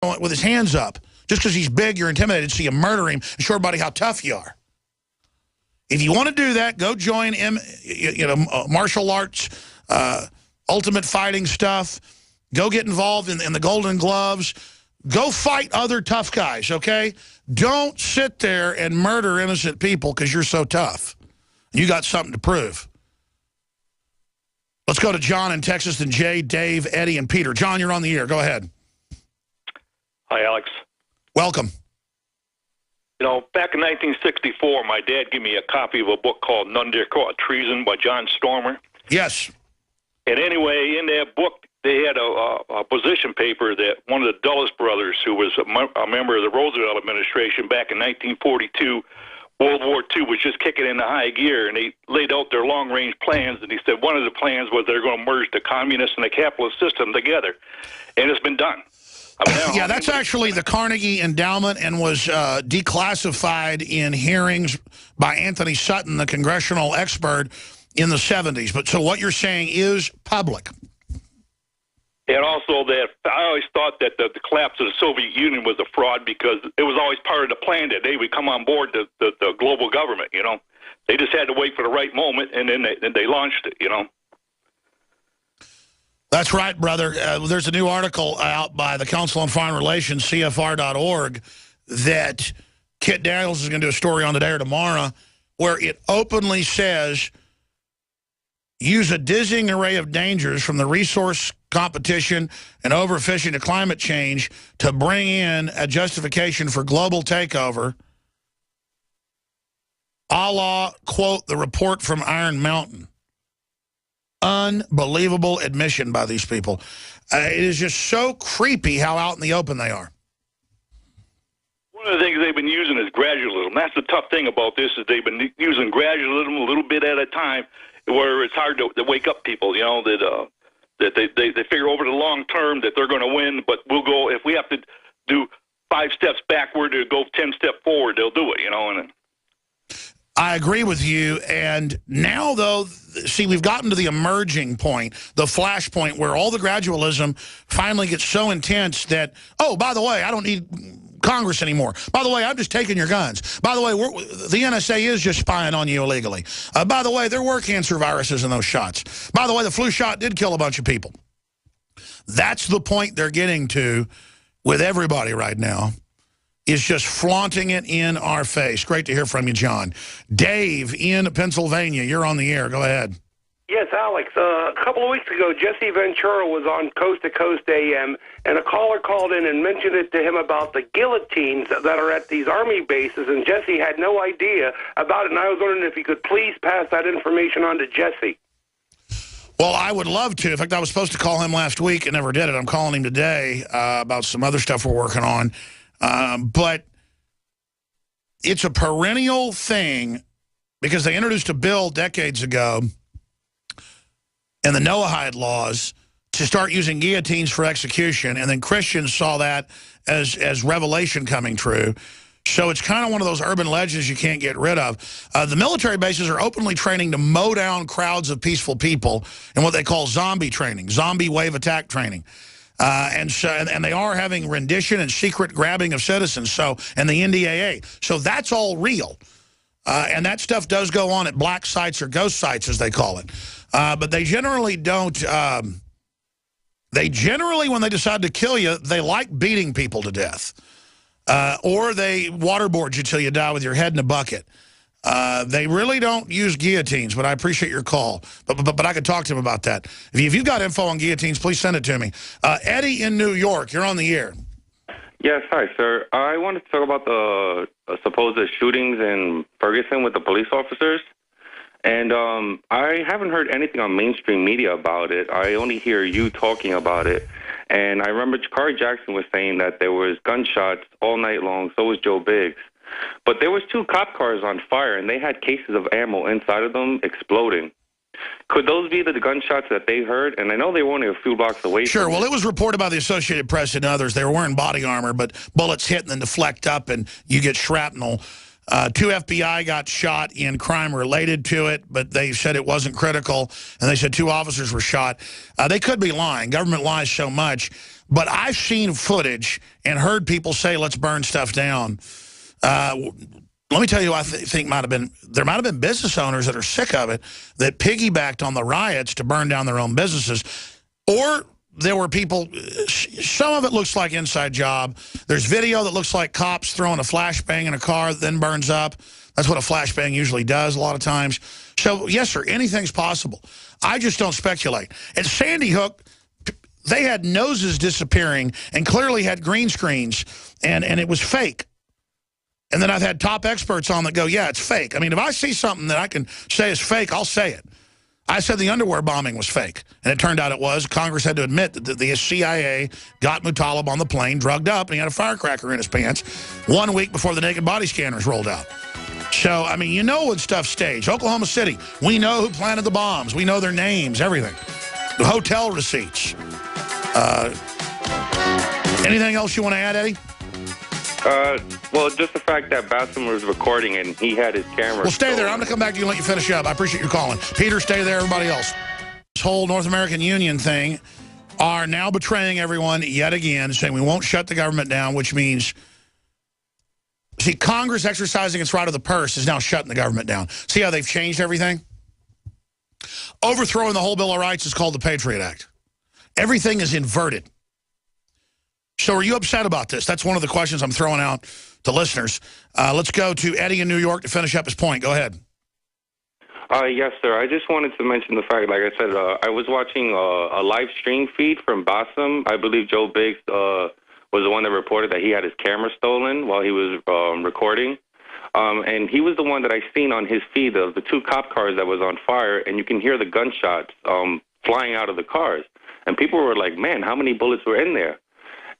with his hands up. Just because he's big, you're intimidated, so you murder him and show everybody how tough you are. If you want to do that, go join martial arts, ultimate fighting stuff. Go get involved in the Golden Gloves. Go fight other tough guys, okay? Don't sit there and murder innocent people because you're so tough. You got something to prove. Let's go to John in Texas, then Jay, Dave, Eddie, and Peter. John, you're on the air. Go ahead. Hi, Alex. Welcome. You know, back in 1964, my dad gave me a copy of a book called None Dare Call It Treason by John Stormer. Yes. And anyway, in that book, they had a position paper that one of the Dulles brothers, who was a member of the Roosevelt administration back in 1942, World War II was just kicking into high gear, and they laid out their long-range plans, and he said one of the plans was they're going to merge the communist and the capitalist system together, and it's been done. Yeah, that's actually the Carnegie Endowment and was declassified in hearings by Anthony Sutton, the congressional expert, in the 70s. But so what you're saying is public. And also that I always thought that the collapse of the Soviet Union was a fraud because it was always part of the plan that they would come on board the global government, you know. They just had to wait for the right moment, and then they launched it, you know. That's right, brother. There's a new article out by the Council on Foreign Relations, CFR.org, that Kit Daniels is going to do a story on today or tomorrow, where it openly says, use a dizzying array of dangers from the resource competition and overfishing to climate change to bring in a justification for global takeover, a la, quote, the report from Iron Mountain. Unbelievable admission by these people. It is just so creepy how out in the open they are. One of the things they've been using is gradualism. That's the tough thing about this, is they've been using gradualism a little bit at a time, where it's hard to wake up people, you know, that they figure over the long term that they're going to win, but we'll go, if we have to do 5 steps backward to go 10 steps forward, they'll do it, you know. And I agree with you, and now, though, see, we've gotten to the emerging point, the flash point, where all the gradualism finally gets so intense that, oh, by the way, I don't need Congress anymore. By the way, I'm just taking your guns. By the way, the NSA is just spying on you illegally. By the way, there were cancer viruses in those shots. By the way, the flu shot did kill a bunch of people. That's the point they're getting to with everybody right now, is just flaunting it in our face. Great to hear from you, John. Dave in Pennsylvania, you're on the air. Go ahead. Yes, Alex. A couple of weeks ago, Jesse Ventura was on Coast to Coast AM, and a caller called in and mentioned it to him about the guillotines that are at these Army bases, and Jesse had no idea about it, and I was wondering if he could please pass that information on to Jesse. Well, I would love to. In fact, I was supposed to call him last week and never did it. I'm calling him today about some other stuff we're working on. But it's a perennial thing because they introduced a bill decades ago in the Noahide laws to start using guillotines for execution, and then Christians saw that as revelation coming true. So it's kind of one of those urban legends you can't get rid of. The military bases are openly training to mow down crowds of peaceful people in what they call zombie training, zombie wave attack training. And they are having rendition and secret grabbing of citizens, and the NDAA. So that's all real. And that stuff does go on at black sites or ghost sites, as they call it. But they generally don't. When they decide to kill you, they like beating people to death. Or they waterboard you till you die with your head in a bucket. They really don't use guillotines, but I appreciate your call. But I could talk to him about that. If you've got info on guillotines, please send it to me. Eddie in New York, you're on the air. Yes, hi, sir. I wanted to talk about the supposed shootings in Ferguson with the police officers. And I haven't heard anything on mainstream media about it. I only hear you talking about it. And I remember Jakari Jackson was saying that there was gunshots all night long. So was Joe Biggs. But there was 2 cop cars on fire, and they had cases of ammo inside of them exploding. Could those be the gunshots that they heard? And I know they were only a few blocks away. Sure. Well, it was reported by the Associated Press and others. They were wearing body armor, but bullets hit and then deflect up, and you get shrapnel. 2 FBI got shot in crime related to it, but they said it wasn't critical, and they said 2 officers were shot. They could be lying. Government lies so much. But I've seen footage and heard people say, let's burn stuff down. Let me tell you who I think might have been, there might have been business owners that are sick of it that piggybacked on the riots to burn down their own businesses. Or there were people, some of it looks like inside job. There's video that looks like cops throwing a flashbang in a car that then burns up. That's what a flashbang usually does a lot of times. So, yes, sir, anything's possible. I just don't speculate. At Sandy Hook, they had noses disappearing and clearly had green screens, and it was fake. And then I've had top experts on that go, yeah, it's fake. I mean, if I see something that I can say is fake, I'll say it. I said the underwear bombing was fake, and it turned out it was. Congress had to admit that the CIA got Muttalib on the plane, drugged up, and he had a firecracker in his pants 1 week before the naked body scanners rolled out. So, I mean, you know when stuff's staged. Oklahoma City, we know who planted the bombs. We know their names, everything. The hotel receipts. Anything else you want to add, Eddie? Well, just the fact that Bassam was recording and he had his camera. Well, stay there. I'm going to come back to you and let you finish up. I appreciate you calling. Peter, stay there. Everybody else. This whole North American Union thing are now betraying everyone yet again, saying we won't shut the government down, which means, see, Congress exercising its right of the purse is now shutting the government down. See how they've changed everything? Overthrowing the whole Bill of Rights is called the Patriot Act. Everything is inverted. So are you upset about this? That's one of the questions I'm throwing out to listeners. Let's go to Eddie in New York to finish up his point. Go ahead. Yes, sir. I just wanted to mention the fact, like I said, I was watching a live stream feed from Bassam. I believe Joe Biggs was the one that reported that he had his camera stolen while he was recording. And he was the one that I seen on his feed of the 2 cop cars that was on fire, and you can hear the gunshots flying out of the cars. And people were like, man, how many bullets were in there?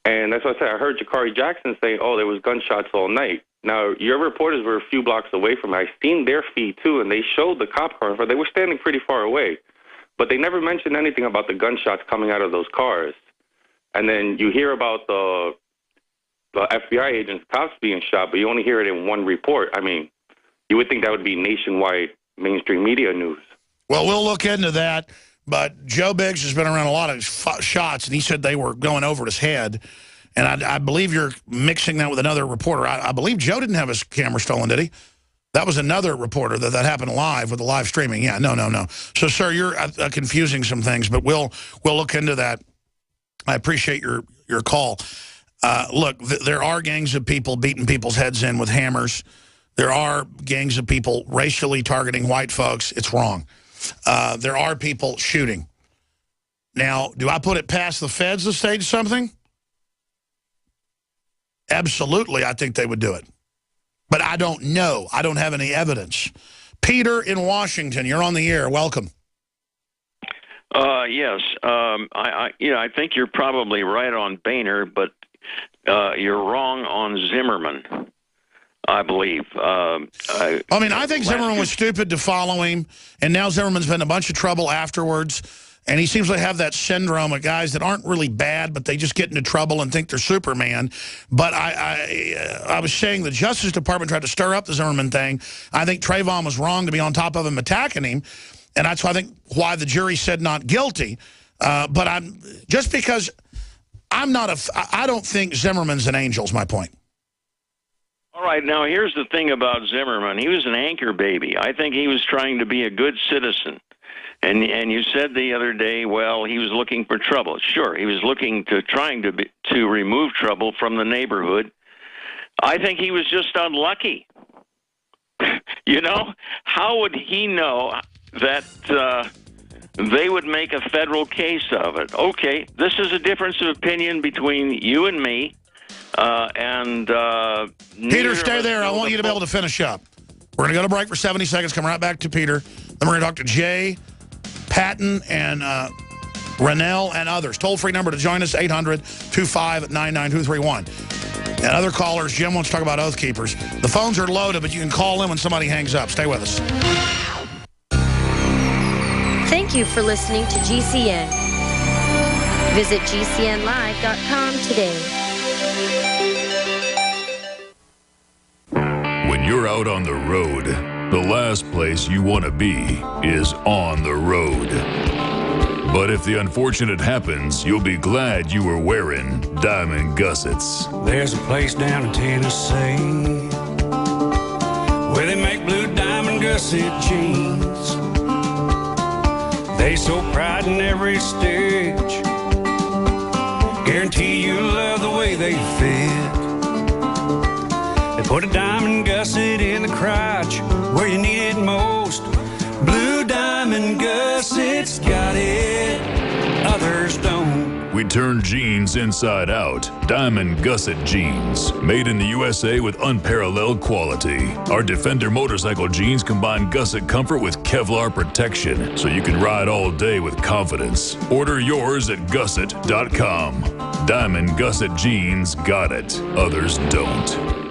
And that's what I said. I heard Jakari Jackson saying, oh, there was gunshots all night. Now, your reporters were a few blocks away from me. I seen their feed, too, and they showed the cop car. They were standing pretty far away. But they never mentioned anything about the gunshots coming out of those cars. And then you hear about the FBI agents, cops being shot, but you only hear it in one report. I mean, you would think that would be nationwide mainstream media news. Well, we'll look into that. But Joe Biggs has been around a lot of shots, and he said they were going over his head. And I believe you're mixing that with another reporter. I believe Joe didn't have his camera stolen, did he? That was another reporter that happened live with the live streaming. Yeah, no. So, sir, you're confusing some things, but we'll look into that. I appreciate your call. Look, there are gangs of people beating people's heads in with hammers. There are gangs of people racially targeting white folks. It's wrong. There are people shooting. Now, do I put it past the feds to stage something? Absolutely, I think they would do it. But I don't know. I don't have any evidence. Peter in Washington, you're on the air. Welcome. Yes. I think you're probably right on Boehner, but you're wrong on Zimmerman, I believe. I think Zimmerman was stupid to follow him, and now Zimmerman's been in a bunch of trouble afterwards, and he seems to have that syndrome of guys that aren't really bad, but they just get into trouble and think they're Superman. But I was saying the Justice Department tried to stir up the Zimmerman thing. I think Trayvon was wrong to be on top of him attacking him, and that's why I think why the jury said not guilty. But I don't think Zimmerman's an angel is my point. All right, now here's the thing about Zimmerman. He was an anchor baby. I think he was trying to be a good citizen. And you said the other day, well, he was looking for trouble. Sure, he was trying to remove trouble from the neighborhood. I think he was just unlucky. How would he know that they would make a federal case of it? Okay, this is a difference of opinion between you and me. Peter, stay there. I want you to be able to finish up. We're going to go to break for 70 seconds. Come right back to Peter. Then we're going to talk to Jay, Patton, and Rennell, and others. Toll-free number to join us, 800-259-9231. And other callers, Jim wants to talk about Oath Keepers. The phones are loaded, but you can call in when somebody hangs up. Stay with us. Thank you for listening to GCN. Visit GCNlive.com today. you're out on the road, the last place you want to be is on the road. But if the unfortunate happens, you'll be glad you were wearing diamond gussets. There's a place down in Tennessee where they make blue diamond gusset jeans. They so pride in every stitch, guarantee you'll love the way they fit. They put a diamond gusset in the crotch where you need it most. Blue diamond gussets got it, others don't. We turn jeans inside out. Diamond gusset jeans. Made in the USA with unparalleled quality. Our Defender motorcycle jeans combine gusset comfort with Kevlar protection, so you can ride all day with confidence. Order yours at gusset.com. Diamond gusset jeans got it, others don't.